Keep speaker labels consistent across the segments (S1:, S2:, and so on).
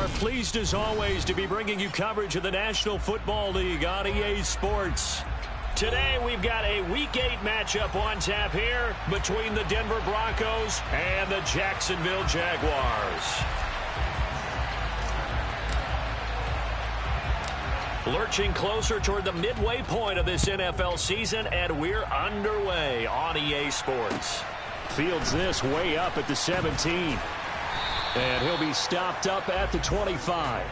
S1: are pleased as always to be bringing you coverage of the National Football League on EA Sports. Today we've got a Week 8 matchup on tap here between the Denver Broncos and the Jacksonville Jaguars. Lurching closer toward the midway point of this NFL season, and we're underway on EA Sports.
S2: Fields this way up at the 17. And he'll be stopped up at the 25.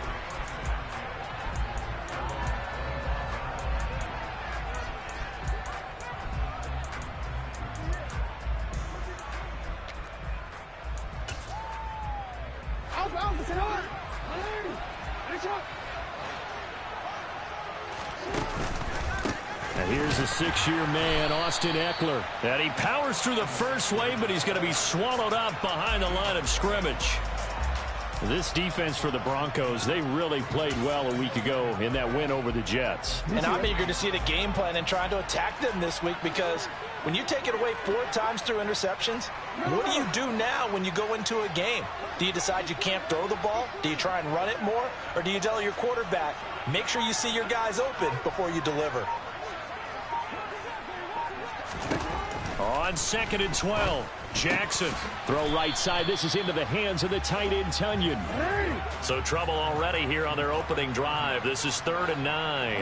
S2: And here's a 6-year man, Austin Eckler.
S1: And he powers through the first wave, but he's going to be swallowed up behind the line of scrimmage.
S2: This defense for the Broncos, they really played well a week ago in that win over the Jets.
S3: And I'm eager to see the game plan and trying to attack them this week, because when you take it away 4 times through interceptions, what do you do now when you go into a game? Do you decide you can't throw the ball? Do you try and run it more? Or do you tell your quarterback, make sure you see your guys open before you deliver?
S1: On 2nd and 12, Jackson.
S2: Throw right side. This is into the hands of the tight end, Tunyon.
S1: So trouble already here on their opening drive. This is 3rd and 9.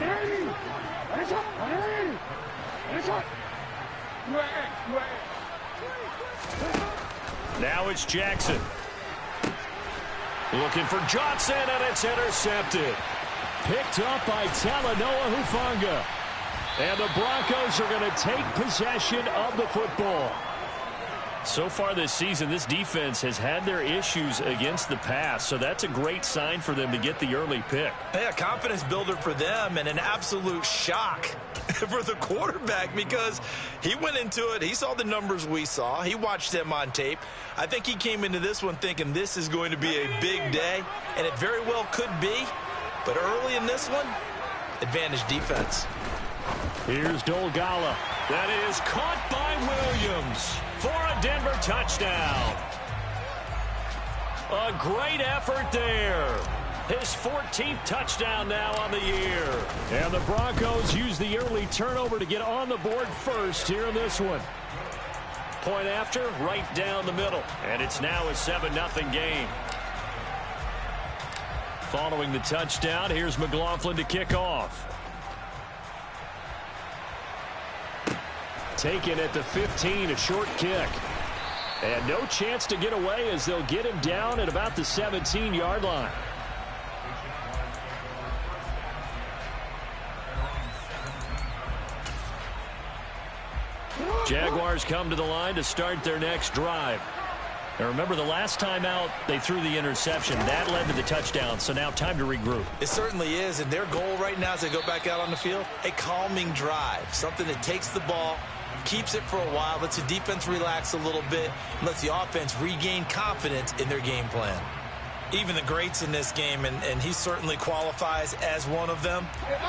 S1: Now it's Jackson. Looking for Johnson, and it's intercepted.
S2: Picked up by Talanoa Hufanga. And the Broncos are going to take possession of the football.
S1: So far this season, this defense has had their issues against the pass, so that's a great sign for them to get the early pick.
S3: Hey, a confidence builder for them, and an absolute shock for the quarterback, because he went into it, he saw the numbers we saw, he watched them on tape. I think he came into this one thinking this is going to be a big day, and it very well could be, but early in this one, advantage defense.
S1: Here's Dolgala. That is caught by Williams for a Denver touchdown. A great effort there. His 14th touchdown now on the year.
S2: And the Broncos use the early turnover to get on the board first here in this one.
S1: Point after, right down the middle. And it's now a 7-0 game. Following the touchdown, here's McLaughlin to kick off.
S2: Taken at the 15, a short kick. And no chance to get away as they'll get him down at about the 17-yard line.
S1: Jaguars come to the line to start their next drive. Now remember, the last time out, they threw the interception. That led to the touchdown, so now time to regroup.
S3: It certainly is, and their goal right now as they go back out on the field, a calming drive, something that takes the ball, keeps it for a while, lets the defense relax a little bit, and lets the offense regain confidence in their game plan. Even the greats in this game, and he certainly qualifies as one of them,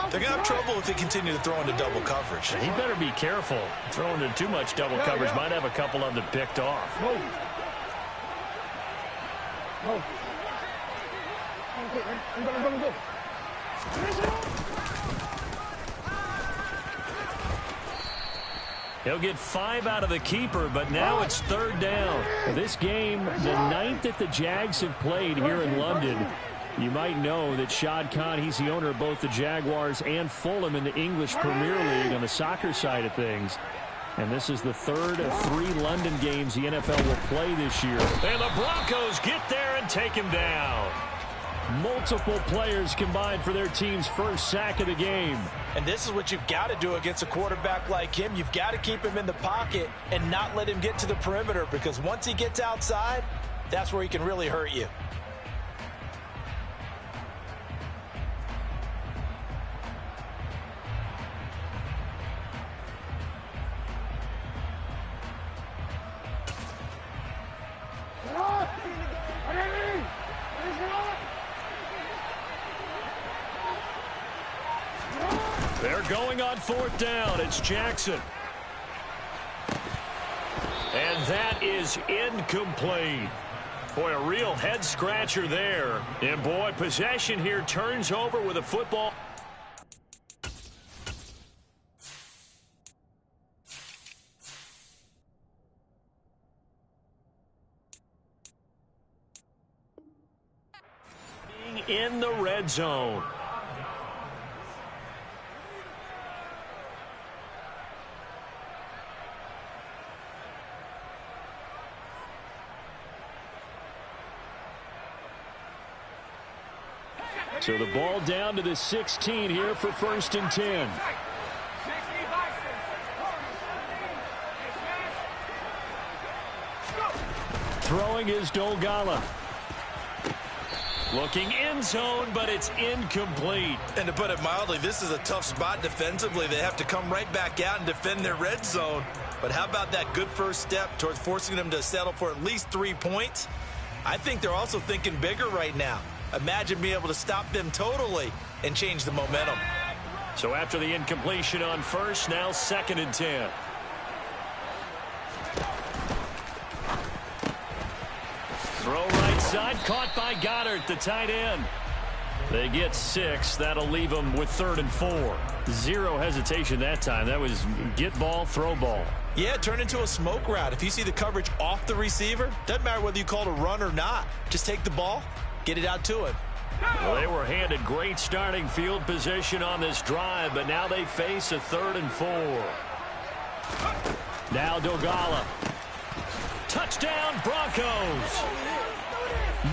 S3: they're going to have trouble if they continue to throw into double coverage.
S1: He better be careful. Throwing into too much double coverage might have a couple of them picked off. He'll get 5 out of the keeper, but now it's 3rd down.
S2: This game, the 9th that the Jags have played here in London. You might know that Shad Khan, he's the owner of both the Jaguars and Fulham in the English Premier League on the soccer side of things. And this is the 3rd of 3 London games the NFL will play this year.
S1: And the Broncos get there and take him down.
S2: Multiple players combined for their team's first sack of the game.
S3: And this is what you've got to do against a quarterback like him. You've got to keep him in the pocket and not let him get to the perimeter, because once he gets outside, that's where he can really hurt you.
S1: They're going on 4th down. It's Jackson. And that is incomplete. Boy, a real head-scratcher there. And, boy, possession here turns over with a football. In the red zone.
S2: So the ball down to the 16 here for 1st and 10. Throwing is Dolgala.
S1: Looking end zone, but it's incomplete.
S3: And to put it mildly, this is a tough spot defensively. They have to come right back out and defend their red zone. But how about that good first step towards forcing them to settle for at least 3 points? I think they're also thinking bigger right now. Imagine being able to stop them totally and change the momentum.
S1: So after the incompletion on first, now 2nd and 10. Throw right side, caught by Goddard, the tight end. They get 6. That'll leave them with 3rd and 4. Zero hesitation that time. That was get ball, throw ball.
S3: Yeah, turn into a smoke route. If you see the coverage off the receiver, doesn't matter whether you call it a run or not. Just take the ball, get it out to him.
S1: Well, they were handed great starting field position on this drive, but now they face a 3rd and 4. Now Dolgala. Touchdown, Broncos.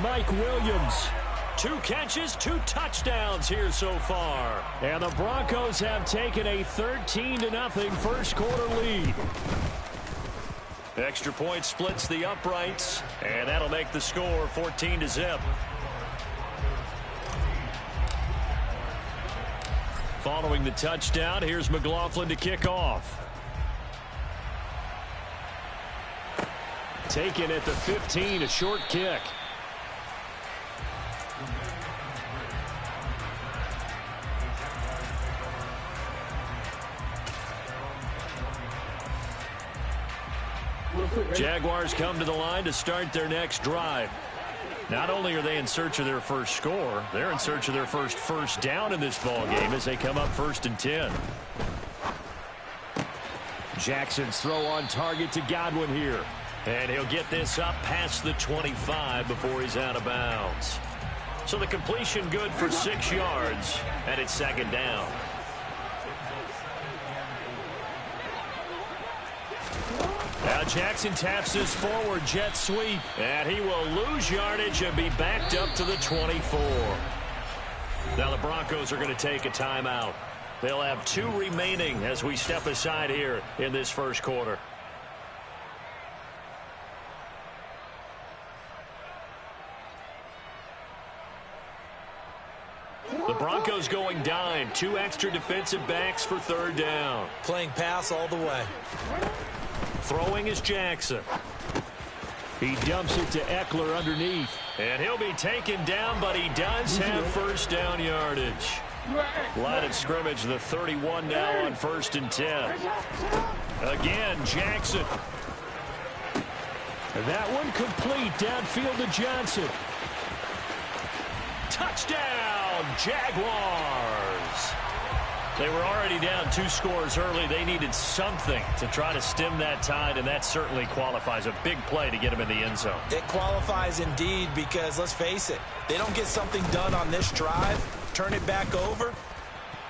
S2: Mike Williams.
S1: 2 catches, 2 touchdowns here so far.
S2: And the Broncos have taken a 13-0 first quarter lead.
S1: Extra point splits the uprights, and that'll make the score 14-0. Following the touchdown, here's McLaughlin to kick off.
S2: Taken at the 15, a short kick.
S1: Jaguars come to the line to start their next drive. Not only are they in search of their first score, they're in search of their first down in this ball game as they come up 1st and 10.
S2: Jackson's throw on target to Godwin here.
S1: And he'll get this up past the 25 before he's out of bounds. So the completion good for 6 yards, and it's 2nd down. Now Jackson taps his forward jet sweep, and he will lose yardage and be backed up to the 24. Now the Broncos are going to take a timeout. They'll have 2 remaining as we step aside here in this first quarter. The Broncos going dime. 2 extra defensive backs for 3rd down.
S3: Playing pass all the way.
S1: Throwing is Jackson.
S2: He dumps it to Eckler underneath.
S1: And he'll be taken down, but he does have 1st down yardage. Line of scrimmage, the 31 now on 1st and 10. Again, Jackson.
S2: That one complete downfield to Johnson.
S1: Touchdown, Jaguars. They were already down 2 scores early. They needed something to try to stem that tide, and that certainly qualifies. A big play to get them in the end zone.
S3: It qualifies indeed because, let's face it, they don't get something done on this drive, turn it back over,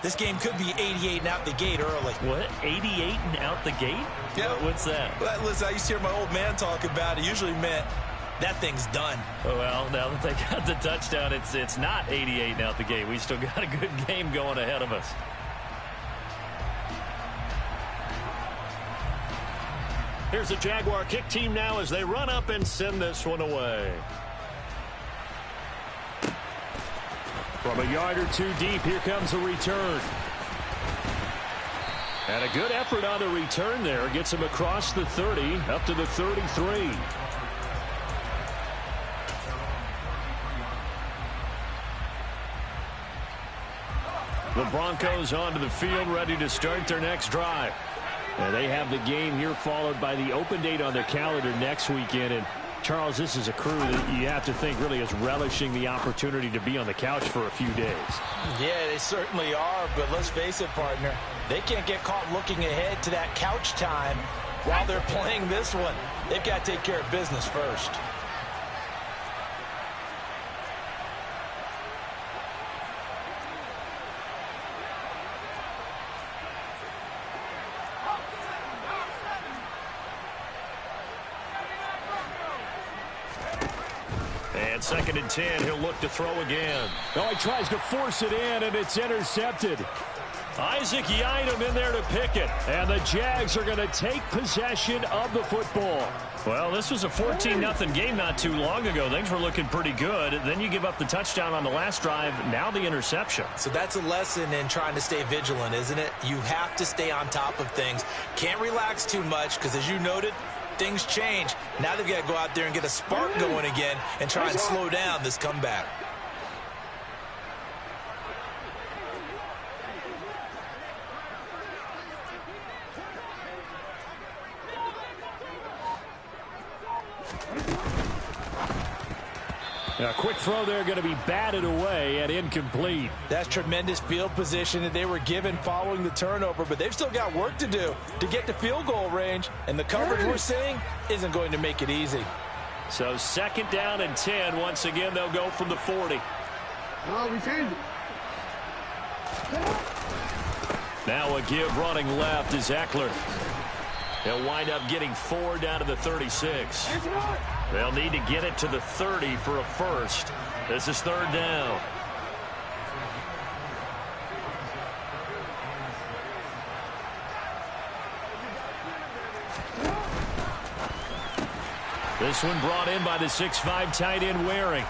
S3: this game could be 88 and out the gate early.
S1: What? 88 and out the gate?
S3: Yeah.
S1: What's that?
S3: Well, listen, I used to hear my old man talk about it. Usually meant that thing's done.
S1: Well, now that they got the touchdown, it's not 88 and out the gate. We still got a good game going ahead of us. Here's the Jaguar kick team now as they run up and send this one away.
S2: From a yard or 2 deep, here comes a return. And a good effort on the return there. Gets him across the 30, up to the 33.
S1: The Broncos onto the field, ready to start their next drive.
S2: And they have the game here followed by the open date on their calendar next weekend. And Charles, this is a crew that you have to think really is relishing the opportunity to be on the couch for a few days.
S3: Yeah, they certainly are, but let's face it, partner. They can't get caught looking ahead to that couch time while they're playing this one. They've got to take care of business first.
S1: And 2nd and 10, he'll look to throw again.
S2: Oh, he tries to force it in, and it's intercepted.
S1: Isaac Yiadom in there to pick it.
S2: And the Jags are going to take possession of the football.
S1: Well, this was a 14-0 game not too long ago. Things were looking pretty good. Then you give up the touchdown on the last drive. Now the interception.
S3: So that's a lesson in trying to stay vigilant, isn't it? You have to stay on top of things. Can't relax too much because, as you noted, things change. Now they've got to go out there and get a spark going again and try and slow down this comeback.
S2: A quick throw there going to be batted away and incomplete.
S3: That's tremendous field position that they were given following the turnover, but they've still got work to do to get to field goal range, and the coverage we're seeing isn't going to make it easy.
S1: So 2nd down and 10. Once again, they'll go from the 40. Now a give running left is Eckler. He'll wind up getting 4 down to the 36. They'll need to get it to the 30 for a first. This is 3rd down. This one brought in by the 6'5" tight end Waring.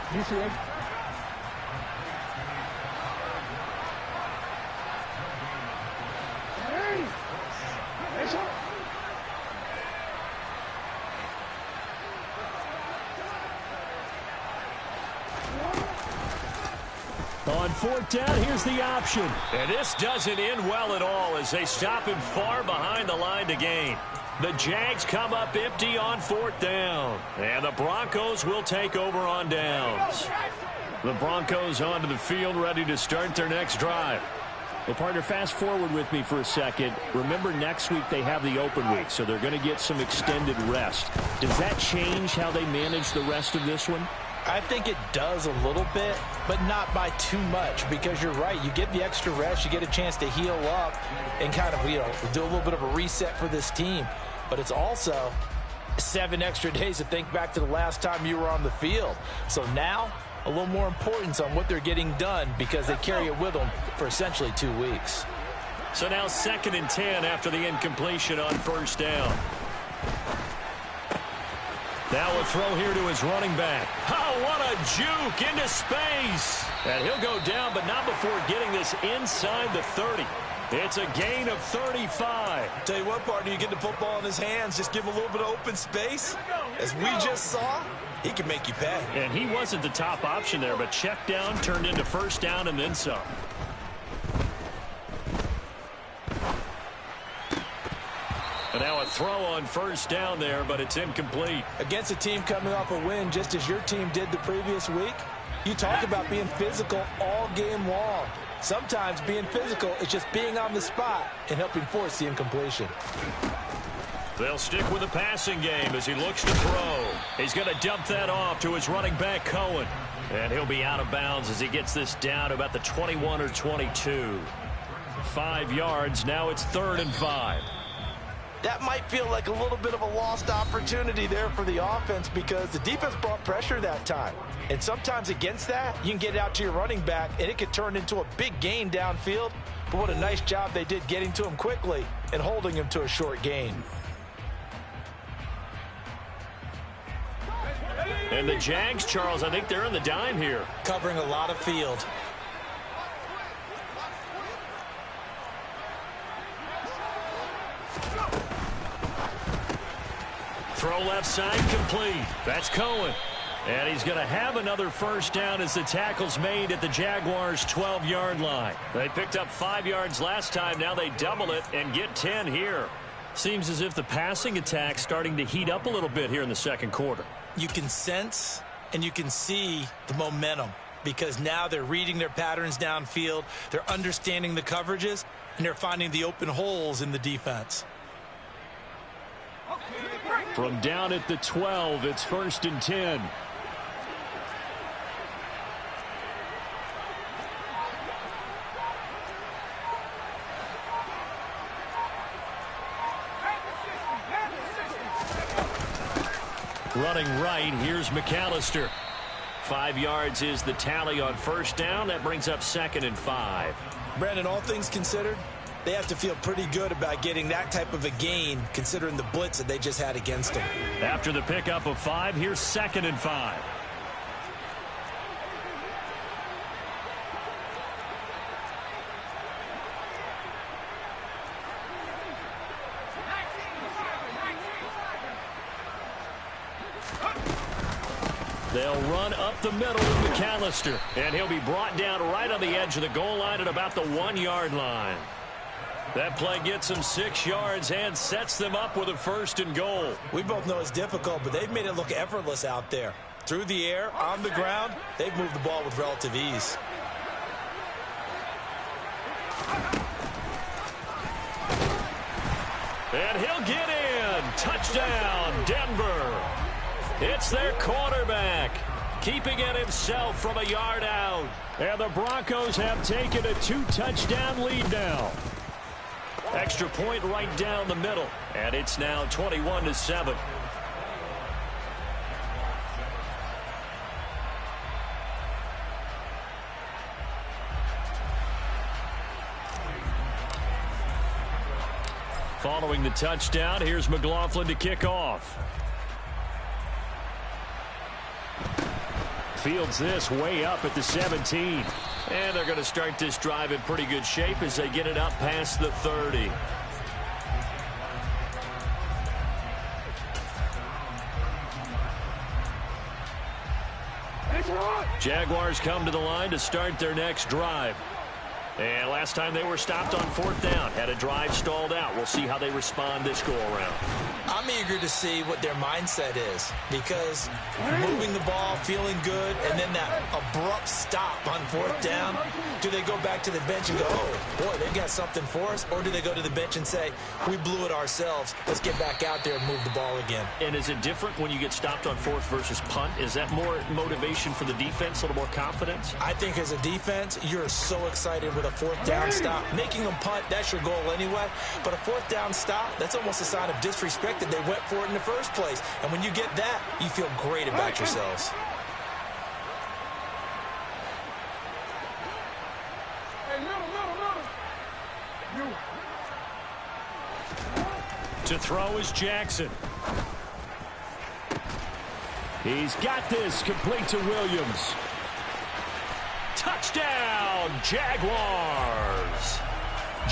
S2: On 4th down, here's the option.
S1: And this doesn't end well at all as they stop him far behind the line to gain. The Jags come up empty on 4th down. And the Broncos will take over on downs. The Broncos onto the field ready to start their next drive.
S2: Well, partner, fast forward with me for a second. Remember, next week they have the open week, so they're going to get some extended rest. Does that change how they manage the rest of this one?
S3: I think it does a little bit, but not by too much, because you're right. You get the extra rest, you get a chance to heal up and kind of, do a little bit of a reset for this team. But it's also 7 extra days to think back to the last time you were on the field. So now, a little more importance on what they're getting done because they carry it with them for essentially 2 weeks.
S1: So now 2nd and 10 after the incompletion on 1st down. Now a throw here to his running back. Oh, what a juke into space. And he'll go down, but not before getting this inside the 30. It's a gain of 35.
S3: Tell you what, partner, you get the football in his hands, just give him a little bit of open space. As we just saw, he can make you pay.
S1: And he wasn't the top option there, but check down turned into 1st down and then some. And now a throw on 1st down there, but it's incomplete.
S3: Against a team coming off a win, just as your team did the previous week, you talk about being physical all game long. Sometimes being physical is just being on the spot and helping force the incompletion.
S1: They'll stick with the passing game as he looks to throw. He's going to dump that off to his running back, Cohen. And he'll be out of bounds as he gets this down to about the 21 or 22. 5 yards. Now it's 3rd and 5.
S3: That might feel like a little bit of a lost opportunity there for the offense because the defense brought pressure that time. And sometimes against that, you can get out to your running back, and it could turn into a big gain downfield. But what a nice job they did getting to him quickly and holding him to a short gain.
S1: And the Jags, Charles, I think they're in the dime here.
S3: Covering a lot of field.
S1: Throw left side complete. That's Cohen. And he's going to have another 1st down as the tackle's made at the Jaguars' 12-yard line. They picked up 5 yards last time. Now they double it and get 10 here. Seems as if the passing attack's starting to heat up a little bit here in the 2nd quarter.
S3: You can sense and you can see the momentum because now they're reading their patterns downfield, they're understanding the coverages, and they're finding the open holes in the defense.
S2: From down at the 12, it's 1st and 10. Running right, here's McAllister. 5 yards is the tally on 1st down. That brings up 2nd and 5.
S3: Brandon, all things considered, they have to feel pretty good about getting that type of a gain considering the blitz that they just had against them.
S2: After the pickup of 5, here's 2nd and 5. They'll run up the middle with McAllister, and he'll be brought down right on the edge of the goal line at about the 1-yard line. That play gets them 6 yards and sets them up with a 1st and goal.
S3: We both know it's difficult, but they've made it look effortless out there. Through the air, on the ground, they've moved the ball with relative ease.
S1: And he'll get in. Touchdown, Denver. It's their quarterback, keeping it himself from a yard out.
S2: And the Broncos have taken a 2-touchdown lead now.
S1: Extra point right down the middle, and it's now 21-7. Following the touchdown, here's McLaughlin to kick off.
S2: Fields this way up at the 17.
S1: And they're going to start this drive in pretty good shape as they get it up past the 30. Jaguars come to the line to start their next drive. And last time they were stopped on 4th down, had a drive stalled out. We'll see how they respond this go-around.
S3: I'm eager to see what their mindset is because moving the ball, feeling good, and then that abrupt stop on 4th down, do they go back to the bench and go, oh, boy, they've got something for us? Or do they go to the bench and say, we blew it ourselves, let's get back out there and move the ball again?
S1: And is it different when you get stopped on 4th versus punt? Is that more motivation for the defense, a little more confidence?
S3: I think as a defense, you're so excited with a 4th down stop. Making them punt, that's your goal anyway. But a 4th down stop, that's almost a sign of disrespect that they went for it in the first place. And when you get that, you feel great about yourselves.
S2: To throw is Jackson. He's got this, complete to Williams.
S1: Touchdown, Jaguars.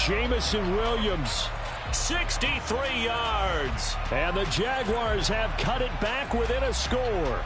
S2: Jamison Williams.
S1: 63 yards.
S2: And the Jaguars have cut it back within a score.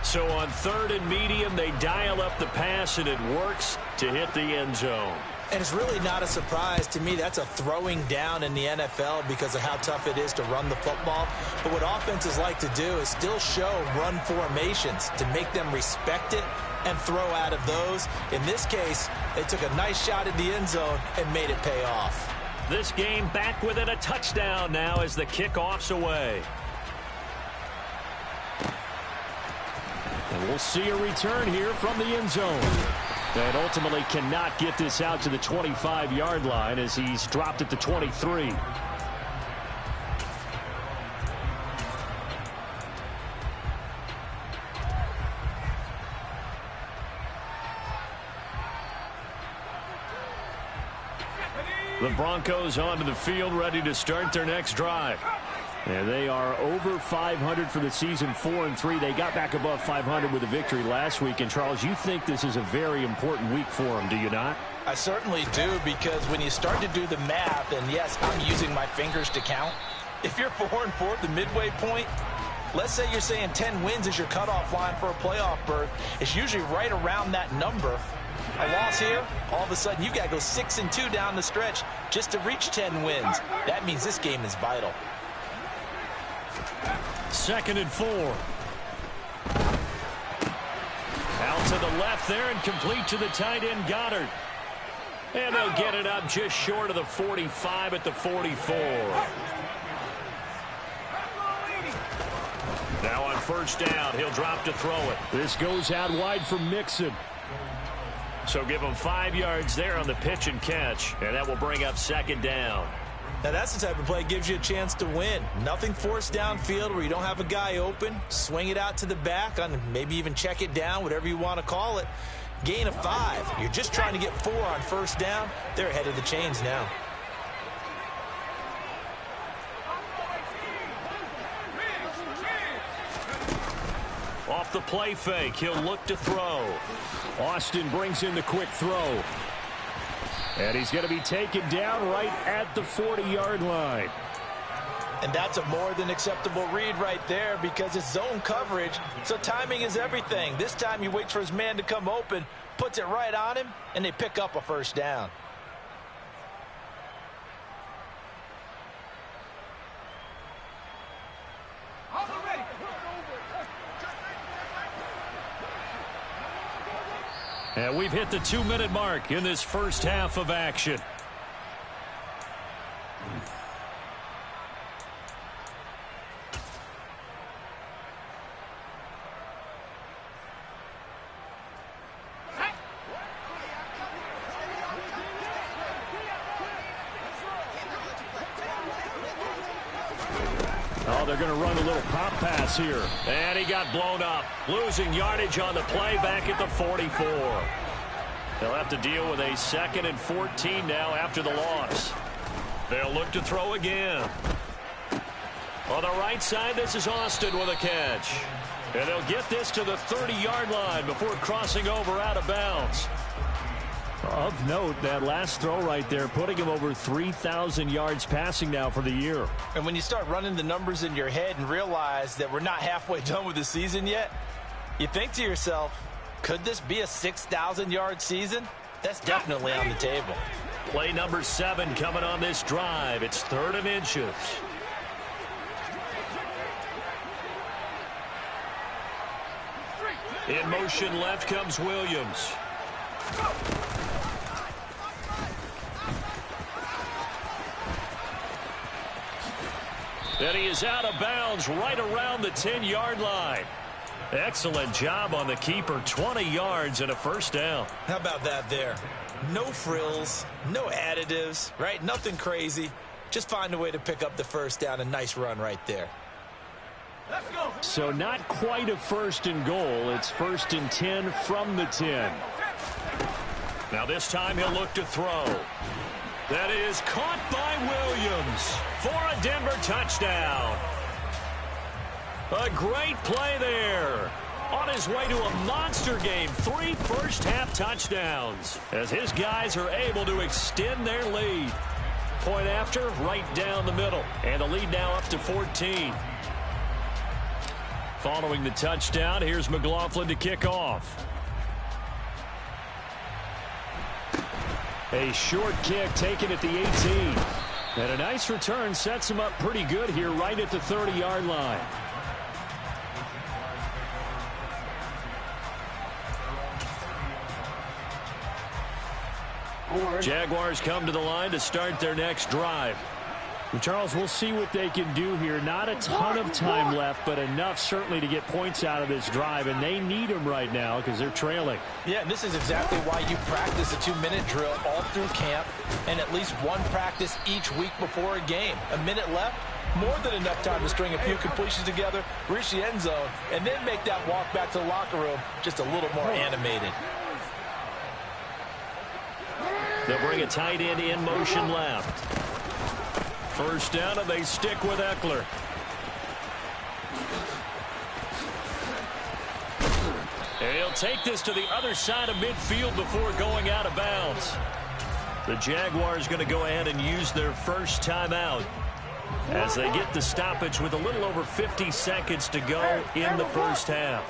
S1: So on 3rd and medium, they dial up the pass, and it works to hit the end zone.
S3: And it's really not a surprise to me. That's a throwing down in the NFL because of how tough it is to run the football. But what offenses like to do is still show run formations to make them respect it and throw out of those. In this case, they took a nice shot at the end zone and made it pay off.
S1: This game back within a touchdown now as the kickoff's away.
S2: And we'll see a return here from the end zone. And ultimately cannot get this out to the 25-yard line as he's dropped at the 23. The Broncos onto the field, ready to start their next drive. And they are over 500 for the season, 4-3. They got back above 500 with a victory last week. And, Charles, you think this is a very important week for them, do you not?
S3: I certainly do, because when you start to do the math, and yes, I'm using my fingers to count. If you're 4-4 at the midway point, let's say you're saying 10 wins is your cutoff line for a playoff berth. It's usually right around that number. A loss here, all of a sudden you've got to go 6-2 down the stretch just to reach 10 wins. That means this game is vital.
S2: 2nd and 4.
S1: to the left there and complete to the tight end Goddard. And they'll get it up just short of the 45 at the 44. Now on first down, he'll drop to throw it.
S2: This goes out wide for Mixon.
S1: So give him 5 yards there on the pitch and catch, and that will bring up second down.
S3: Now that's the type of play that gives you a chance to win. Nothing forced downfield where you don't have a guy open. Swing it out to the back, on maybe even check it down, whatever you want to call it. Gain of 5. You're just trying to get 4 on first down. They're ahead of the chains now.
S1: Off the play fake, he'll look to throw.
S2: Austin brings in the quick throw. And he's going to be taken down right at the 40-yard line.
S3: And that's a more than acceptable read right there because it's zone coverage, so timing is everything. This time he waits for his man to come open, puts it right on him, and they pick up a first down.
S1: And we've hit the 2-minute mark in this first half of action.
S2: Oh, they're going to run a little pop pass here.
S1: And he got blown up. Losing yardage on the play back at the 44. They'll have to deal with a 2nd and 14 now after the loss. They'll look to throw again. On the right side, this is Austin with a catch. And they'll get this to the 30-yard line before crossing over out of bounds.
S2: Of note, that last throw right there, putting him over 3,000 yards passing now for the year.
S3: And when you start running the numbers in your head and realize that we're not halfway done with the season yet, you think to yourself, could this be a 6,000-yard season? That's definitely on the table.
S1: Play number 7 coming on this drive. It's 3rd and inches. In motion left comes Williams. And he is out of bounds right around the 10-yard line. Excellent job on the keeper. 20 yards and a first down.
S3: How about that there? No frills, no additives, right? Nothing crazy. Just find a way to pick up the first down. A nice run right there.
S2: Let's go. So not quite a 1st and goal. It's 1st and 10 from the 10.
S1: Now this time he'll look to throw. That is caught by Williams for a Denver touchdown. A great play there. On his way to a monster game, 3 first-half touchdowns as his guys are able to extend their lead. Point after, right down the middle. And the lead now up to 14. Following the touchdown, here's McLaughlin to kick off.
S2: A short kick taken at the 18. And a nice return sets him up pretty good here right at the 30-yard line.
S1: Jaguars come to the line to start their next drive.
S2: Well, Charles, we'll see what they can do here. Not a ton of time left, but enough certainly to get points out of this drive, and they need them right now because they're trailing.
S3: Yeah, and this is exactly why you practice a 2-minute drill all through camp and at least one practice each week before a game. A minute left, more than enough time to string a few completions together, reach the end zone, and then make that walk back to the locker room just a little more animated.
S1: They'll bring a tight end in motion left. First down, and they stick with Eckler. And he'll take this to the other side of midfield before going out of bounds. The Jaguars going to go ahead and use their first timeout as they get the stoppage with a little over 50 seconds to go in the first half.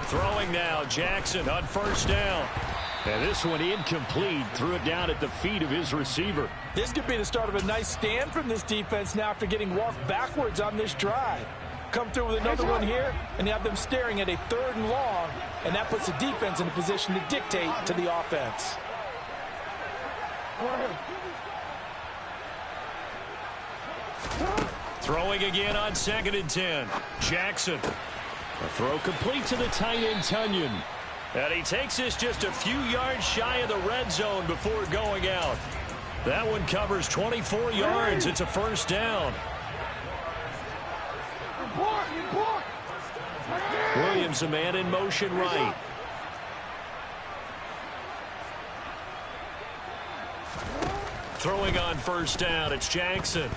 S1: Throwing now, Jackson on first down.
S2: And this one incomplete. Threw it down at the feet of his receiver.
S3: This could be the start of a nice stand from this defense now after getting walked backwards on this drive.
S4: come through with another one here, and you have them staring at a 3rd and long, and that puts the defense in a position to dictate to the offense.
S1: Throwing again on 2nd and 10. Jackson.
S2: A throw complete to the tight end, Tunyon.
S1: And he takes this just a few yards shy of the red zone before going out. That one covers 24 yards. It's a 1st down. Williams, a man in motion right. Throwing on 1st down, it's Jackson.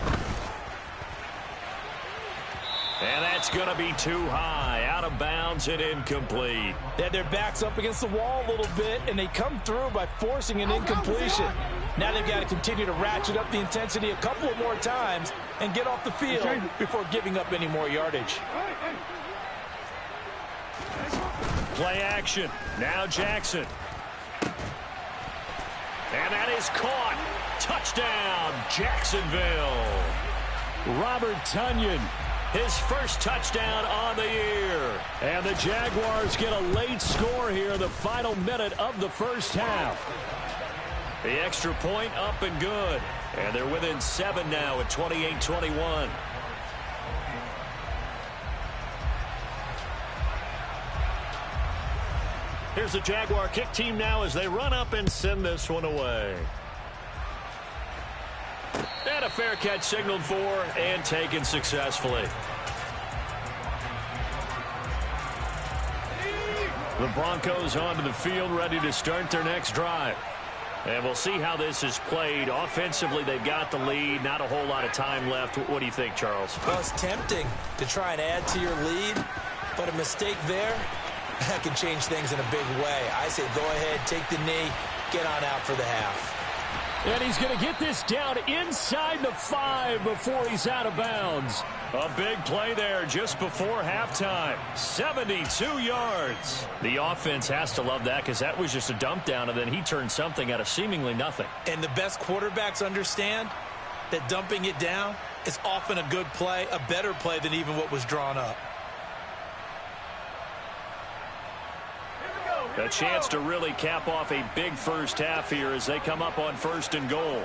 S1: And that's going to be too high, out of bounds and incomplete.
S4: They had their backs up against the wall a little bit, and they come through by forcing an incompletion. Now they've got to continue to ratchet up the intensity a couple of more times and get off the field before giving up any more yardage.
S1: Play action. Now Jackson. And that is caught. Touchdown, Jacksonville.
S2: Robert Tunyon.
S1: His 1st touchdown on the year.
S2: And the Jaguars get a late score here in the final minute of the 1st half.
S1: The extra point up and good. And they're within 7 now at 28-21. Here's the Jaguar kick team now as they run up and send this one away. And a fair catch signaled for and taken successfully. The Broncos onto the field, ready to start their next drive. And we'll see how this is played. Offensively, they've got the lead. Not a whole lot of time left. What do you think, Charles?
S3: Well, it's tempting to try and add to your lead, but a mistake there, that can change things in a big way. I say go ahead, take the knee, get on out for the half.
S2: And he's going to get this down inside the 5 before he's out of bounds.
S1: A big play there just before halftime. 72 yards. The offense has to love that because that was just a dump down, and then he turned something out of seemingly nothing.
S3: And the best quarterbacks understand that dumping it down is often a good play, a better play than even what was drawn up.
S1: A chance to really cap off a big 1st half here as they come up on 1st and goal.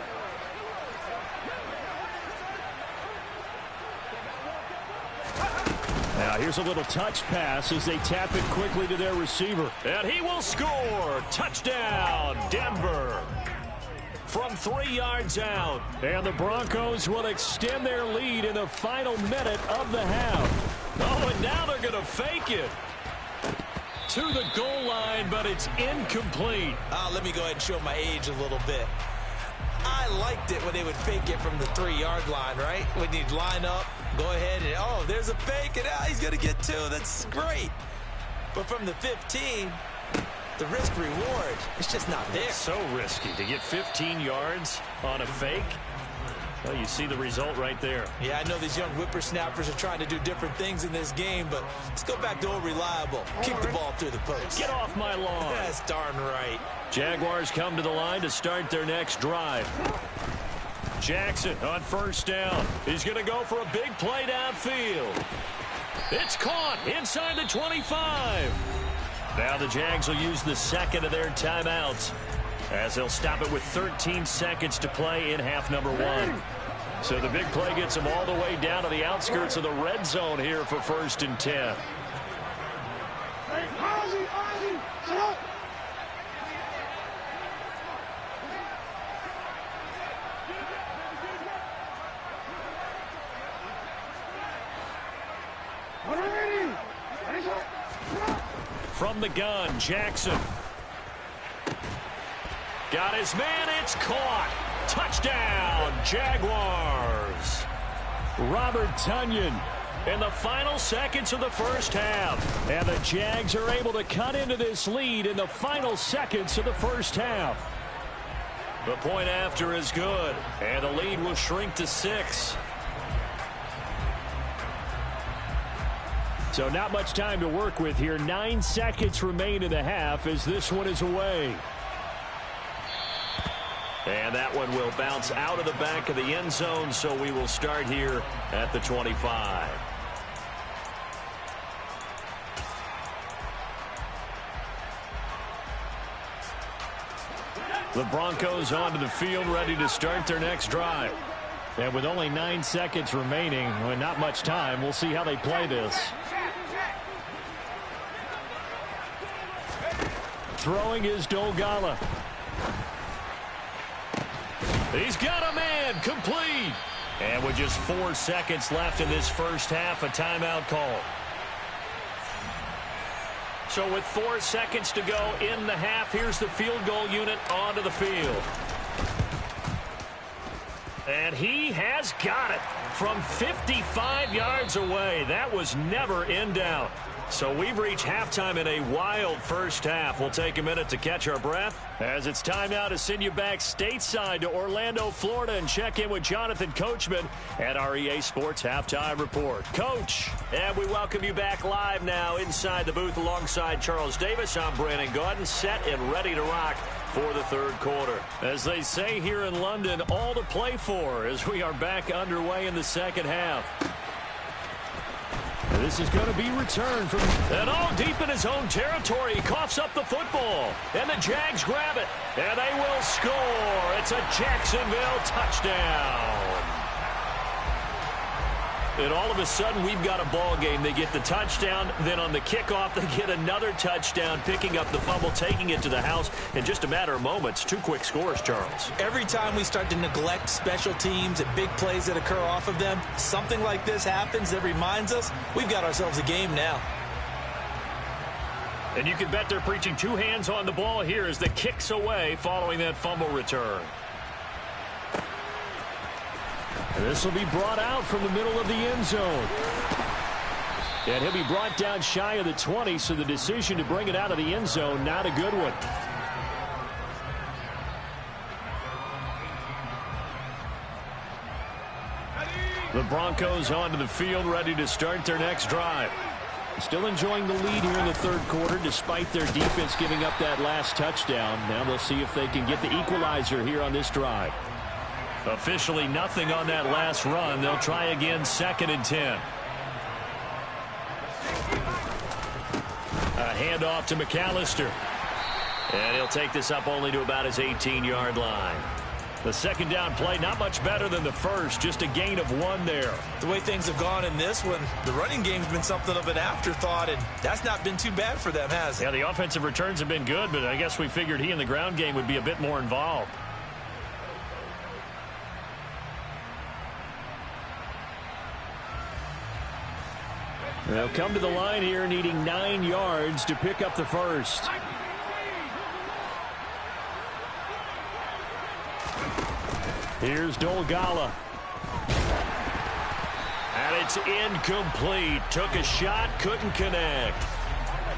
S2: Now here's a little touch pass as they tap it quickly to their receiver.
S1: And he will score. Touchdown, Denver. From 3 yards out.
S2: And the Broncos will extend their lead in the final minute of the half.
S1: Oh, and now they're going to fake it to the goal line, but it's incomplete.
S3: Let me go ahead and show my age a little bit. I liked it when they would fake it from the 3-yard line, right? When you'd line up, go ahead and, oh, there's a fake, and he's going to get 2. That's great. But from the 15, the risk-reward, it's just not there.
S1: It's so risky to get 15 yards on a fake. Well, you see the result right there.
S3: Yeah, I know these young whippersnappers are trying to do different things in this game, but let's go back to old reliable. Kick the ball through the post.
S1: Get off my lawn.
S3: That's darn right.
S1: Jaguars come to the line to start their next drive. Jackson on 1st down. He's going to go for a big play downfield. It's caught inside the 25. Now the Jags will use the 2nd of their timeouts, as they'll stop it with 13 seconds to play in half number 1. So the big play gets them all the way down to the outskirts of the red zone here for 1st and 10. From the gun, Jackson. Got his man, it's caught. Touchdown, Jaguars.
S2: Robert Tunyon
S1: In the final seconds of the 1st half.
S2: And the Jags are able to cut into this lead in the final seconds of the 1st half.
S1: The point after is good, and the lead will shrink to 6.
S2: So not much time to work with here. 9 seconds remain in the half as this one is away.
S1: And that one will bounce out of the back of the end zone, so we will start here at the 25.
S2: The Broncos onto the field, ready to start their next drive. And with only 9 seconds remaining, and not much time, we'll see how they play this. Throwing is Dolgala. He's got a man, complete. And with just 4 seconds left in this first half, a timeout call. So with 4 seconds to go in the half, here's the field goal unit onto the field. And he has got it from 55 yards away. That was never in doubt. So we've reached halftime in a wild first half. We'll take a minute to catch our breath as it's time now to send you back stateside to Orlando, Florida, and check in with Jonathan Coachman at our EA Sports Halftime Report. Coach, and we welcome you back live now inside the booth alongside Charles Davis. I'm Brandon Gaudin, set and ready to rock for the third quarter. As they say here in London, all to play for as we are back underway in the second half. This is going to be returned from... And all deep in his own territory. He coughs up the football. And the Jags grab it. And they will score. It's a Jacksonville touchdown. And all of a sudden, we've got a ball game. They get the touchdown. Then on the kickoff, they get another touchdown, picking up the fumble, taking it to the house in just a matter of moments. 2 quick scores, Charles.
S3: Every time we start to neglect special teams and big plays that occur off of them, something like this happens that reminds us we've got ourselves a game now.
S2: And you can bet they're preaching 2 hands on the ball here as the kick's away following that fumble return. This will be brought out from the middle of the end zone. And he'll be brought down shy of the 20, so the decision to bring it out of the end zone, not a good one. The Broncos onto the field, ready to start their next drive. Still enjoying the lead here in the third quarter, despite their defense giving up that last touchdown. Now they'll see if they can get the equalizer here on this drive. Officially nothing on that last run. They'll try again, 2nd and 10. A handoff to McAllister. And he'll take this up only to about his 18-yard line. The second down play, not much better than the first, just a gain of 1 there.
S3: The way things have gone in this one, the running game's been something of an afterthought, and that's not been too bad for them, has it?
S2: Yeah, the offensive returns have been good, but I guess we figured he in the ground game would be a bit more involved. They'll come to the line here needing 9 yards to pick up the first. Here's Dolgala. And it's incomplete. Took a shot, couldn't connect.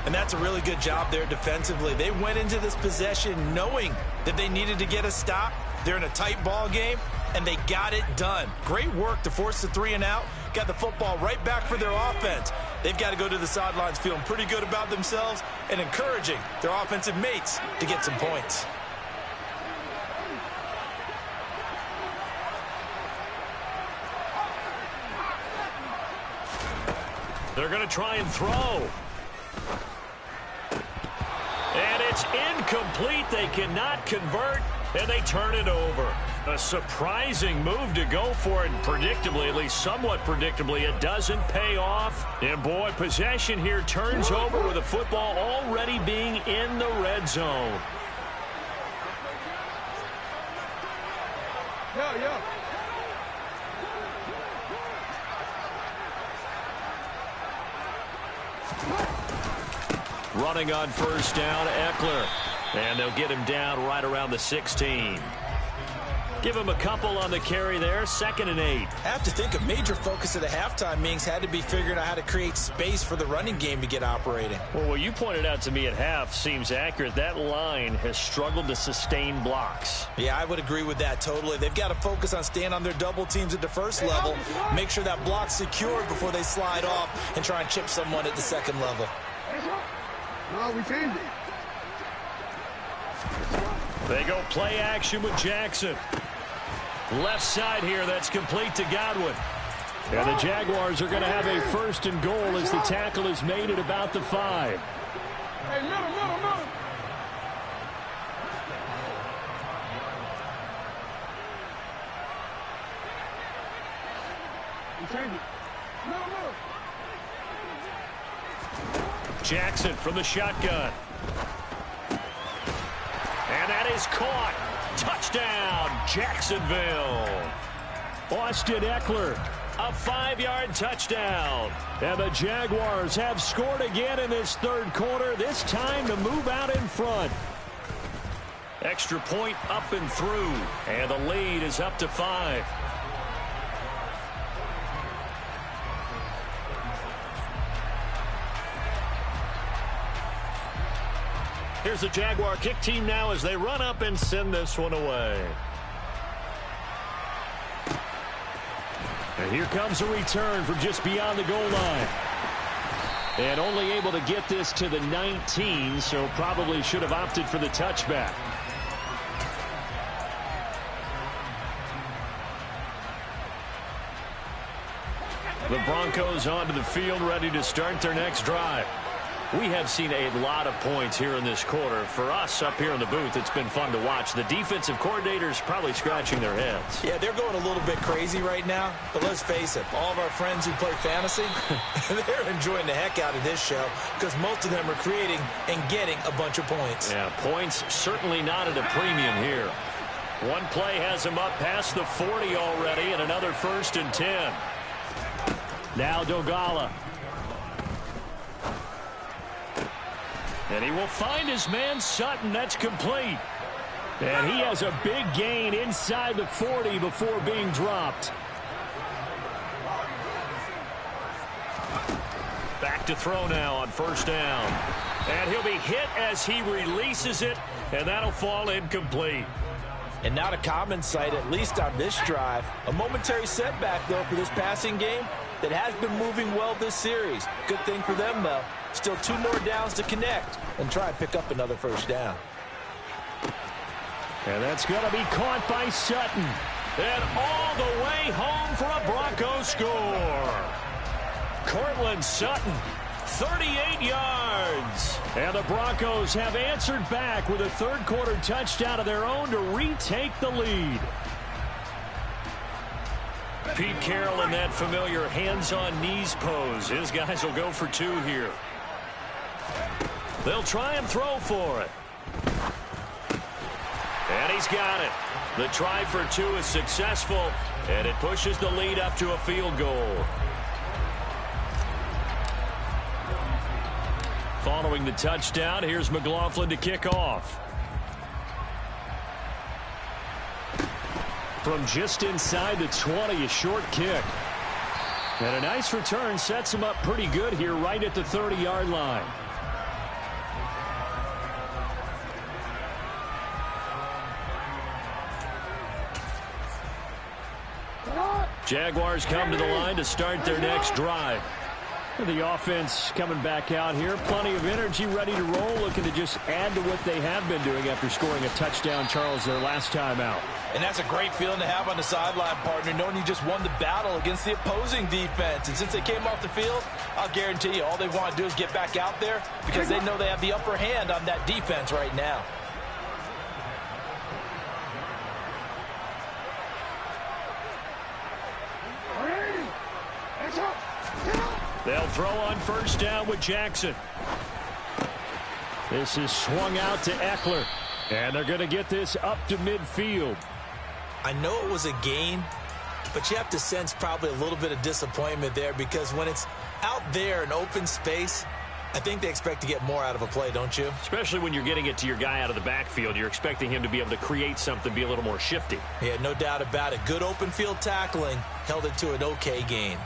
S3: And that's a really good job there defensively. They went into this possession knowing that they needed to get a stop. They're in a tight ball game, and they got it done. Great work to force the 3 and out. Got the football right back for their offense. They've got to go to the sidelines feeling pretty good about themselves and encouraging their offensive mates to get some points.
S2: They're going to try and throw. And it's incomplete. They cannot convert, and they turn it over. A surprising move to go for it, and predictably, at least somewhat predictably, it doesn't pay off. And boy, possession here turns over with the football already being in the red zone. Running on first down, Eckler. And they'll get him down right around the 16. Give him a couple on the carry there, 2nd and 8.
S3: I have to think a major focus of the halftime meetings had to be figuring out how to create space for the running game to get operating.
S2: Well, what you pointed out to me at half seems accurate. That line has struggled to sustain blocks.
S3: Yeah, I would agree with that totally. They've got to focus on staying on their double teams at the first level, make sure that block's secured before they slide off and try and chip someone at the second level.
S5: No, we changed it.
S2: They go play action with Jackson. Left side here, that's complete to Godwin. And the Jaguars are going to have a 1st and goal as the tackle is made at about the 5.
S5: Hey, middle. change it.
S1: Jackson from the shotgun. And that is caught. Touchdown, Jacksonville.
S2: Austin Eckler.
S1: A 5-yard touchdown.
S2: And the Jaguars have scored again in this third quarter, this time to move out in front.
S1: Extra point up and through. And the lead is up to 5. Here's the Jaguar kick team now as they run up and send this one away.
S2: And here comes a return from just beyond the goal line. And only able to get this to the 19, so probably should have opted for the touchback.
S1: The Broncos onto the field, ready to start their next drive. We have seen a lot of points here in this quarter. For us up here in the booth, it's been fun to watch. The defensive coordinators probably scratching their heads.
S3: Yeah, they're going a little bit crazy right now. But let's face it, all of our friends who play fantasy, they're enjoying the heck out of this show because most of them are creating and getting a bunch of points.
S1: Yeah, points certainly not at a premium here. One play has them up past the 40 already, and another 1st and 10.
S2: Now Dogala.
S1: And he will find his man Sutton. That's complete.
S2: And he has a big gain inside the 40 before being dropped.
S1: Back to throw now on 1st down. And he'll be hit as he releases it, and that'll fall incomplete.
S4: And not a common sight, at least on this drive. A momentary setback, though, for this passing game that has been moving well this series. Good thing for them, though. Still 2 more downs to connect and try and pick up another 1st down.
S2: And that's going to be caught by Sutton.
S1: And all the way home for a Broncos score. Cortland Sutton, 38 yards.
S2: And the Broncos have answered back with a third quarter touchdown of their own to retake the lead.
S1: Pete Carroll in that familiar hands-on-knees pose. His guys will go for 2 here. They'll try and throw for it. And he's got it. The try for 2 is successful, and it pushes the lead up to a field goal. Following the touchdown, here's McLaughlin to kick off.
S2: From just inside the 20, a short kick. And a nice return sets him up pretty good here right at the 30-yard line.
S1: Jaguars come to the line to start their next drive.
S2: The offense coming back out here. Plenty of energy, ready to roll, looking to just add to what they have been doing after scoring a touchdown, Charles, their last time out.
S4: And that's a great feeling to have on the sideline, partner, knowing you just won the battle against the opposing defense. And since they came off the field, I'll guarantee you all they want to do is get back out there because they know they have the upper hand on that defense right now.
S1: They'll throw on 1st down with Jackson.
S2: This is swung out to Eckler. And they're going to get this up to midfield.
S3: I know it was a gain, but you have to sense probably a little bit of disappointment there because when it's out there in open space, I think they expect to get more out of a play, don't you?
S1: Especially when you're getting it to your guy out of the backfield. You're expecting him to be able to create something, be a little more shifty.
S3: Yeah, no doubt about it. Good open field tackling held it to an okay gain.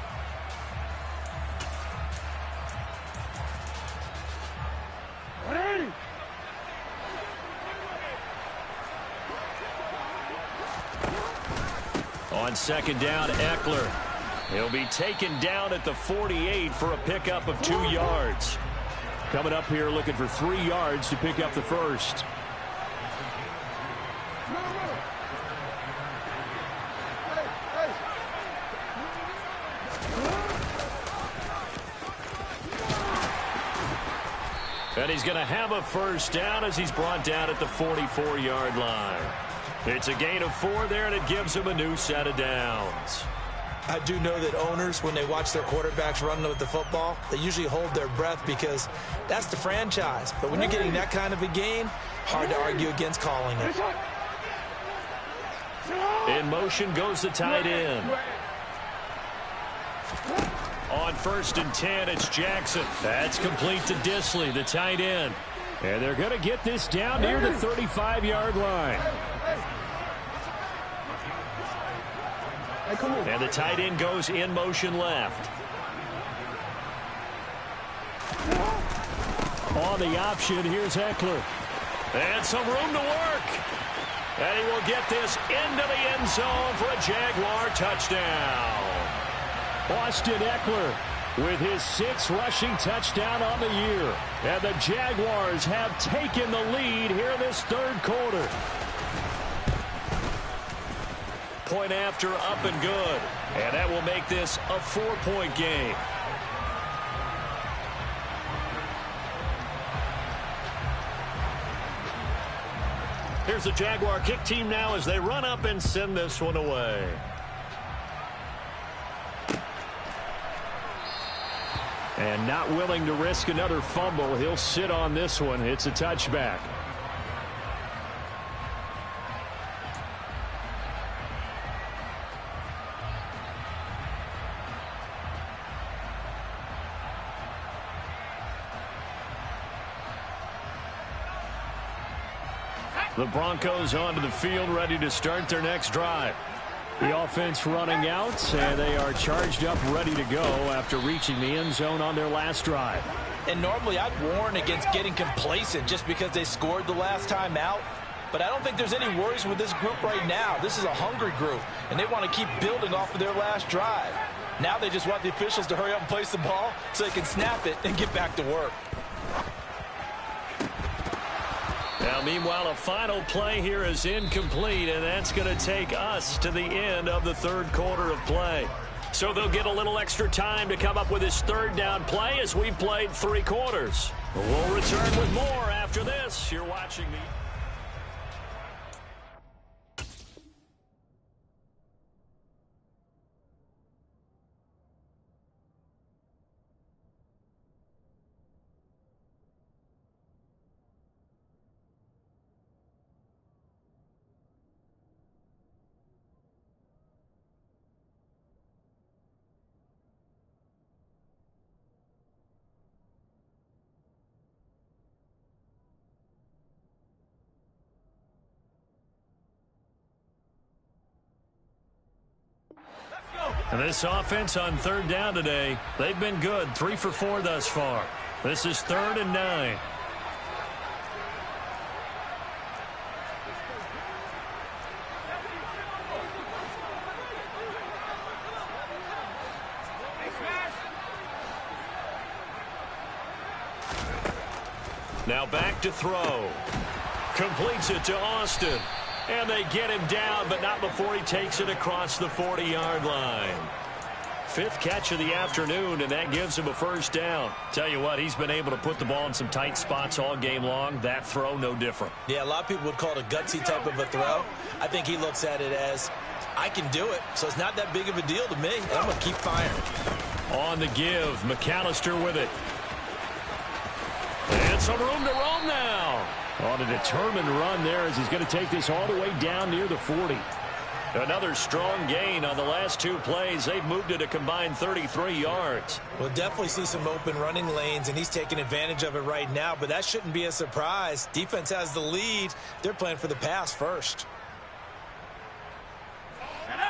S1: On 2nd down, Eckler. He'll be taken down at the 48 for a pickup of 2 yards.
S2: Coming up here looking for 3 yards to pick up the first.
S1: And he's going to have a 1st down as he's brought down at the 44-yard line. It's a gain of 4 there, and it gives him a new set of downs.
S3: I do know that owners, when they watch their quarterbacks run with the football, they usually hold their breath because that's the franchise. But when you're getting that kind of a gain, hard to argue against calling it.
S1: In motion goes the tight end. On 1st and 10, it's Jackson. That's complete to Disley, the tight end.
S2: And they're going to get this down near the 35-yard line.
S1: And the tight end goes in motion left.
S2: On the option, here's Eckler.
S1: And some room to work. And he will get this into the end zone for a Jaguar touchdown.
S2: Austin Eckler with his 6th rushing touchdown on the year. And the Jaguars have taken the lead here in this 3rd quarter.
S1: Point after, up and good. And that will make this a 4-point game. Here's the Jaguar kick team now as they run up and send this one away.
S2: And not willing to risk another fumble, he'll sit on this one. It's a touchback.
S1: The Broncos onto the field, ready to start their next drive.
S2: The offense running out, and they are charged up, ready to go after reaching the end zone on their last drive.
S4: And normally I'd warn against getting complacent just because they scored the last time out. But I don't think there's any worries with this group right now. This is a hungry group, and they want to keep building off of their last drive. Now they just want the officials to hurry up and place the ball so they can snap it and get back to work.
S1: Now, meanwhile, a final play here is incomplete, and that's going to take us to the end of the 3rd quarter of play. So they'll get a little extra time to come up with his 3rd down play as we've played 3 quarters. We'll return with more after this. You're watching the... And this offense on 3rd down today, they've been good. 3 for 4 thus far. This is 3rd and 9. Now back to throw. Completes it to Austin. And they get him down, but not before he takes it across the 40-yard line. 5th catch of the afternoon, and that gives him a 1st down. Tell you what, he's been able to put the ball in some tight spots all game long. That throw, no different.
S3: Yeah, a lot of people would call it a gutsy type of a throw. I think he looks at it as, I can do it, so it's not that big of a deal to me. I'm going to keep firing.
S1: On the give, McAllister with it. And some room to roam now.
S2: On a determined run there as he's going to take this all the way down near the 40.
S1: Another strong gain on the last 2 plays. They've moved it a combined 33 yards.
S3: We'll definitely see some open running lanes, and he's taking advantage of it right now, but that shouldn't be a surprise. Defense has the lead. They're playing for the pass first.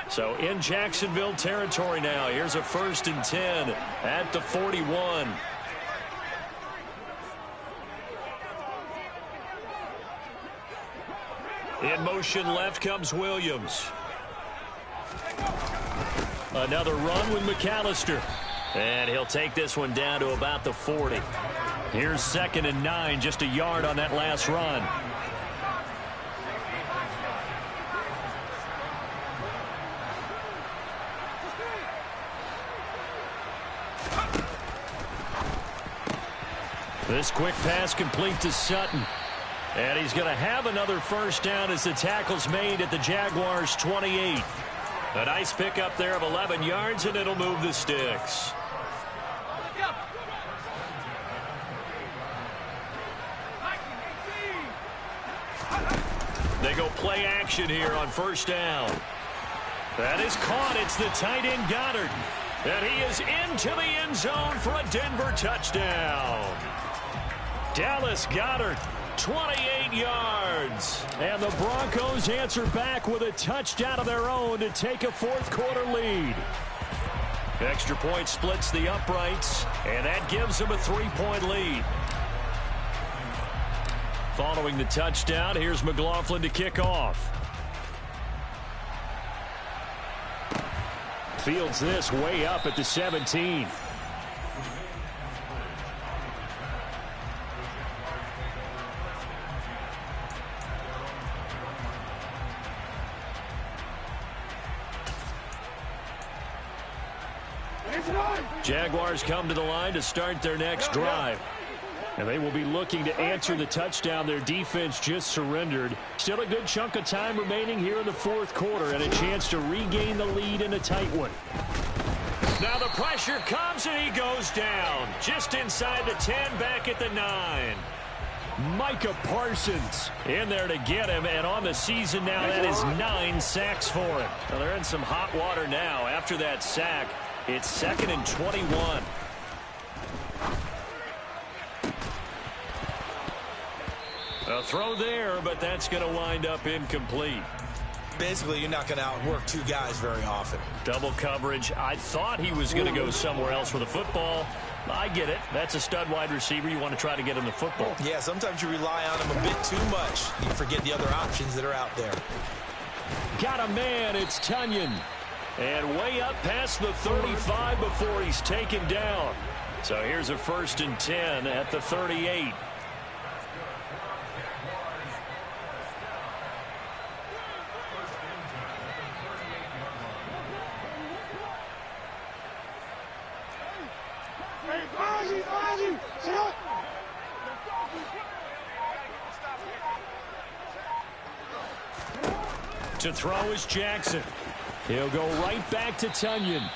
S1: So in Jacksonville territory now. Here's a 1st and 10 at the 41. In motion left comes Williams. Another run with McAllister. And he'll take this one down to about the 40. Here's 2nd and 9, just a yard on that last run. This quick pass complete to Sutton. And he's going to have another 1st down as the tackle's made at the Jaguars' 28. A nice pickup there of 11 yards, and it'll move the sticks. They go play action here on first down. That is caught. It's the tight end Goddard. And he is into the end zone for a Denver touchdown. Dallas Goedert, 28 yards. And the Broncos answer back with a touchdown of their own to take a fourth-quarter lead. Extra point splits the uprights, and that gives them a 3-point lead. Following the touchdown, here's McLaughlin to kick off. Fields this way up at the 17. Jaguars come to the line to start their next drive. And they will be looking to answer the touchdown their defense just surrendered. Still a good chunk of time remaining here in the fourth quarter and a chance to regain the lead in a tight one. Now the pressure comes and he goes down. Just inside the 10, back at the 9. Micah Parsons in there to get him, and on the season now that is 9 sacks for him. Well, they're in some hot water now after that sack. It's 2nd and 21. A throw there, but that's going to wind up incomplete.
S3: Basically, you're not going to outwork two guys very often.
S1: Double coverage. I thought he was going to go somewhere else with the football. I get it. That's a stud wide receiver. You want to try to get him the football.
S3: Yeah, sometimes you rely on him a bit too much. You forget the other options that are out there.
S1: Got a man. It's Tunyon. And way up past the 35 before he's taken down. So here's a 1st and 10 at the 38. To throw is Jackson. He'll go right back to Tunyon.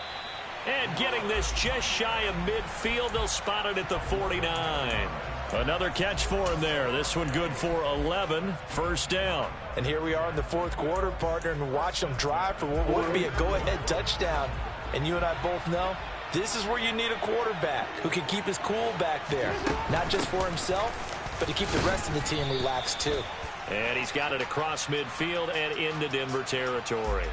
S1: And getting this just shy of midfield, they'll spot it at the 49. Another catch for him there. This one good for 11. First down.
S4: And here we are in the fourth quarter, partner, and watch them drive for what would be a go-ahead touchdown. And you and I both know this is where you need a quarterback who can keep his cool back there. Not just for himself, but to keep the rest of the team relaxed too.
S1: And he's got it across midfield and into Denver territory.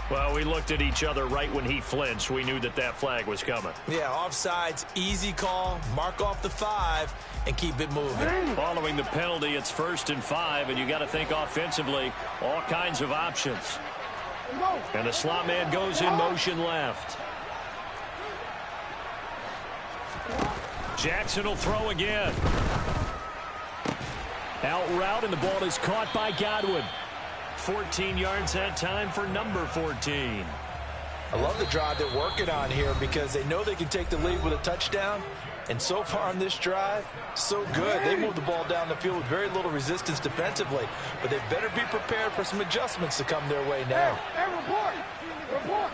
S1: Well, we looked at each other right when he flinched. We knew that that flag was coming.
S3: Yeah, offsides, easy call, mark off the 5, and keep it moving.
S1: Following the penalty, it's 1st and 5, and you got to think offensively, all kinds of options. And the slot man goes in motion left. Jackson will throw again. Out route, and the ball is caught by Godwin. 14 yards that time for number 14.
S4: I love the drive they're working on here because they know they can take the lead with a touchdown. And so far on this drive, so good. They move the ball down the field with very little resistance defensively. But they better be prepared for some adjustments to come their way now.
S5: Hey, report!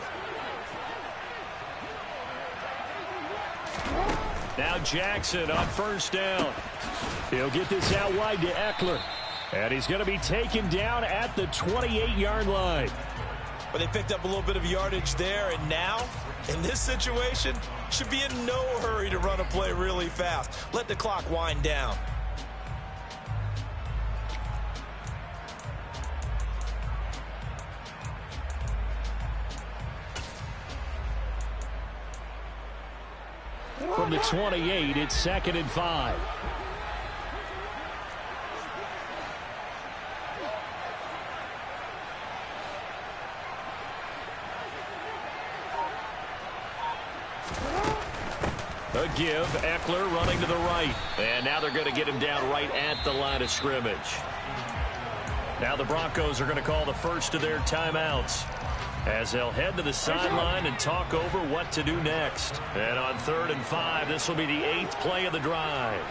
S1: Now Jackson on first down. He'll get this out wide to Eckler. And he's going to be taken down at the 28-yard line.
S3: But they picked up a little bit of yardage there, and now, in this situation, should be in no hurry to run a play really fast. Let the clock wind down.
S1: From the 28, it's 2nd and 5. A give, Eckler running to the right. And now they're going to get him down right at the line of scrimmage. Now the Broncos are going to call the first of their timeouts as they'll head to the sideline and talk over what to do next. And on 3rd and 5, this will be the 8th play of the drive.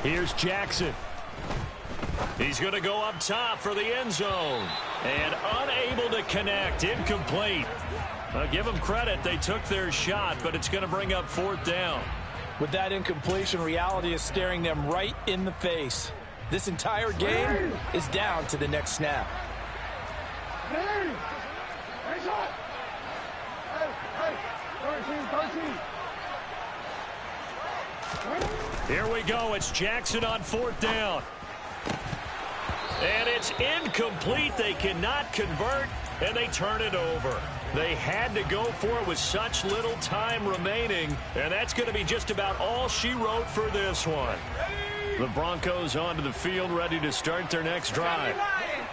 S2: Here's Jackson.
S1: He's going to go up top for the end zone. And unable to connect. Incomplete. Give them credit. They took their shot, but it's going to bring up 4th down.
S4: With that incompletion, reality is staring them right in the face. This entire game is down to the next snap.
S1: Here we go. It's Jackson on 4th down. And it's incomplete. They cannot convert, and they turn it over. They had to go for it with such little time remaining, and that's going to be just about all she wrote for this one. The Broncos onto the field, ready to start their next drive.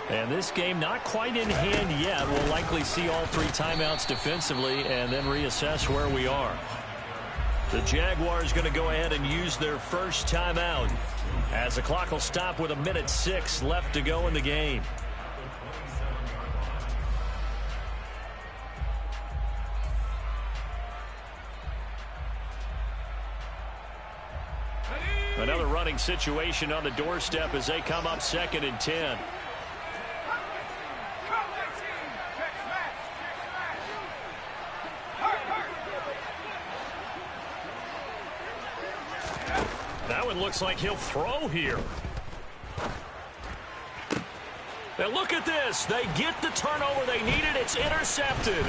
S1: And this game not quite in hand yet. We'll likely see all 3 timeouts defensively and then reassess where we are. The Jaguars going to go ahead and use their first timeout as the clock will stop with 1:06 left to go in the game. Another running situation on the doorstep as they come up 2nd and 10. That one looks like he'll throw here. Now look at this. They get the turnover they needed. It's intercepted.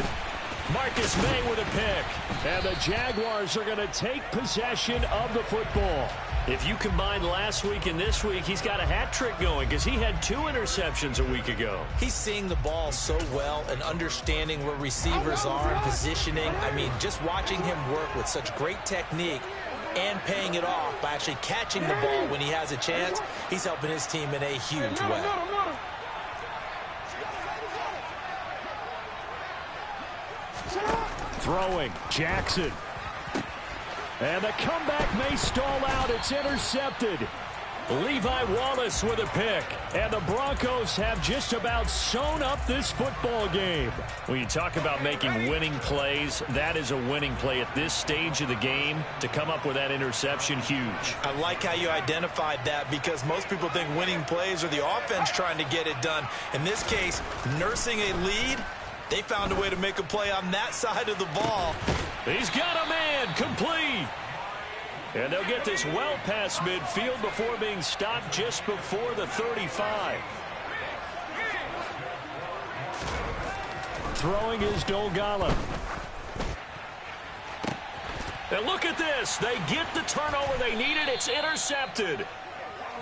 S1: Marcus May with a pick.
S2: And the Jaguars are going to take possession of the football.
S1: If you combine last week and this week, he's got a hat trick going because he had 2 interceptions a week ago.
S3: He's seeing the ball so well and understanding where receivers are and positioning. I mean, just watching him work with such great technique and paying it off by actually catching the ball when he has a chance, he's helping his team in a huge way.
S2: Throwing, Jackson. And the comeback may stall out. It's intercepted.
S1: Levi Wallace with a pick.
S2: And the Broncos have just about sewn up this football game.
S1: When you talk about making winning plays, that is a winning play at this stage of the game. To come up with that interception, huge.
S3: I like how you identified that because most people think winning plays are the offense trying to get it done. In this case, nursing a lead, they found a way to make a play on that side of the ball.
S1: He's got a man, complete. And they'll get this well past midfield before being stopped just before the 35.
S2: Throwing is Dolgala.
S1: And look at this. They get the turnover they needed. It's intercepted.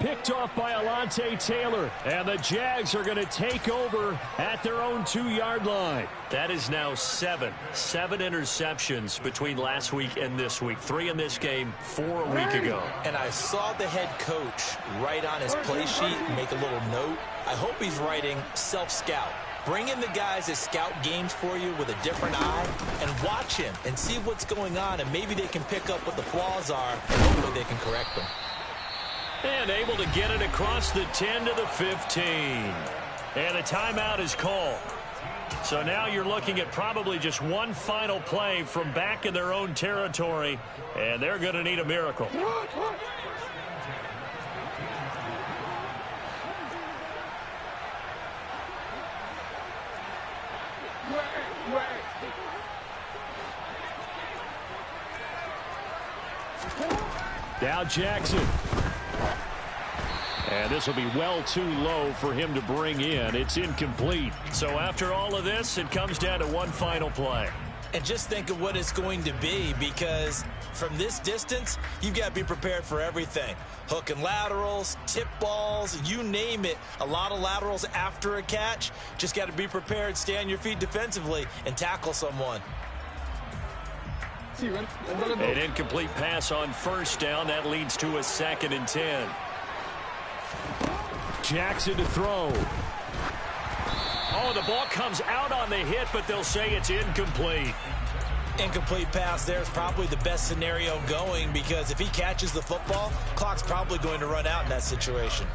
S2: Picked off by Alontae Taylor. And the Jags are going to take over at their own 2-yard line.
S1: That is now 7 interceptions between last week and this week. 3 in this game, 4 a week ago.
S3: And I saw the head coach write on his play sheet, make a little note. I hope he's writing self-scout. Bring in the guys that scout games for you with a different eye and watch him and see what's going on, and maybe they can pick up what the flaws are and hopefully they can correct them.
S1: And able to get it across the 10 to the 15. And a timeout is called. So now you're looking at probably just one final play from back in their own territory, and they're going to need a miracle.
S2: Now Jackson. And this will be well too low for him to bring in. It's incomplete.
S1: So after all of this, it comes down to one final play.
S3: And just think of what it's going to be, because from this distance, you've got to be prepared for everything. Hook and laterals, tip balls, you name it. A lot of laterals after a catch. Just got to be prepared, stay on your feet defensively, and tackle someone.
S1: An incomplete pass on first down. That leads to a 2nd and 10.
S2: Jackson to throw.
S1: Oh, the ball comes out on the hit, but they'll say it's incomplete.
S3: Incomplete pass there is probably the best scenario going, because if he catches the football, clock's probably going to run out in that situation.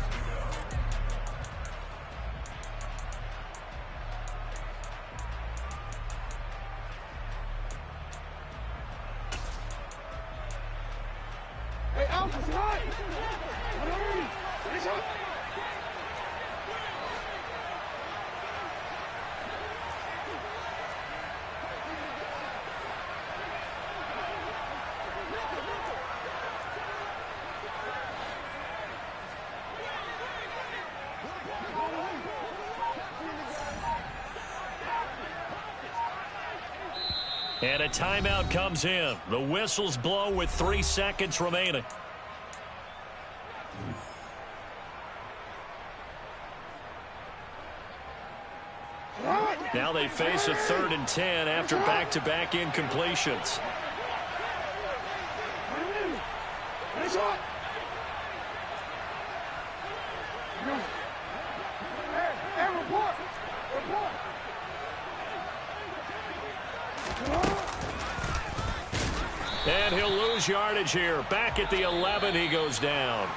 S1: And a timeout comes in. The whistles blow with 3 seconds remaining. Now they face a 3rd and 10 after back-to-back incompletions. And he'll lose yardage here. Back at the 11, he goes down.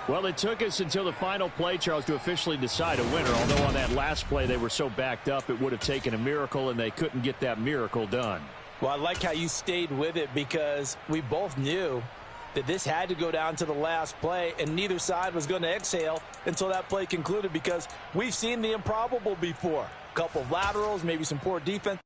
S2: Well, it took us until the final play, Charles, to officially decide a winner. Although on that last play they were so backed up, it would have taken a miracle, and they couldn't get that miracle done.
S4: Well, I like how you stayed with it because we both knew that this had to go down to the last play, and neither side was going to exhale until that play concluded because we've seen the improbable before. A couple of laterals, maybe some poor defense.